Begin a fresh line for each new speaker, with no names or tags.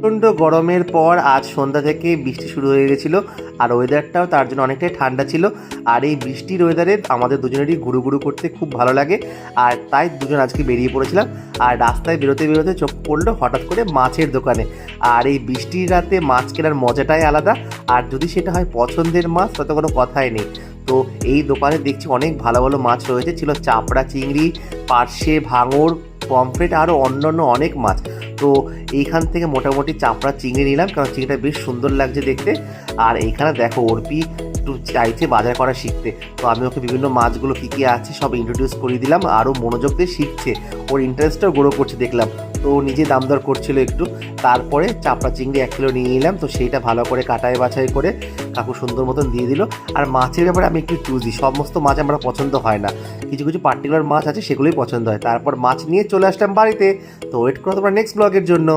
প্রচণ্ড গরমের পর আজ সন্ধ্যা থেকে বৃষ্টি শুরু হয়ে গেছিলো, আর ওয়েদারটাও তার জন্য অনেকটাই ঠান্ডা ছিল। আর এই বৃষ্টির ওয়েদারে আমাদের দুজনেরই ঘুরু ঘুরু করতে খুব ভালো লাগে, আর তাই দুজন আজকে বেরিয়ে পড়েছিলাম। আর রাস্তায় বেরোতে বেরোতে চোখ পড়লো হঠাৎ করে মাছের দোকানে। আর এই বৃষ্টির রাতে মাছ কেনার মজাটাই আলাদা, আর যদি সেটা হয় পছন্দের মাছ তাতে কোনো কথাই নেই। তো এই দোকানে দেখছি অনেক ভালো ভালো মাছ রয়েছে, ছিল চাপড়া চিংড়ি, পার্শে, ভাঙর, পমফ্রেট, আরও অন্যান্য অনেক মাছ। তো এইখান থেকে মোটামুটি চাপড়া চিংড়ি নিলাম, কারণ চিংড়িটা বেশ সুন্দর লাগছে দেখতে। আর এইখানে দেখো অর্পি একটু চাইছে বাজার করা শিখতে, তো আমি ওকে বিভিন্ন মাছগুলো কী কী আছে সব ইন্ট্রোডিউস করিয়ে দিলাম। আরও মনোযোগ দিয়ে শিখছে, ওর ইন্টারেস্টটাও গ্রো করছে দেখলাম। তো ও নিজে দাম দর করছিল একটু। তারপরে চাপড়া চিংড়ি 1 কিলো নিয়ে নিলাম, তো সেইটা ভালো করে কাটাই বাছাই করে কাকু সুন্দর মতন দিয়ে দিল। আর মাছের ব্যাপারে আমি একটু চুজি, সমস্ত মাছ আমার পছন্দ হয় না, কিছু কিছু পার্টিকুলার মাছ আছে সেগুলোই পছন্দ হয়। তারপর মাছ নিয়ে চলে আসলাম বাড়িতে। তো ওয়েট করো তোমরা নেক্সট ব্লগের জন্য।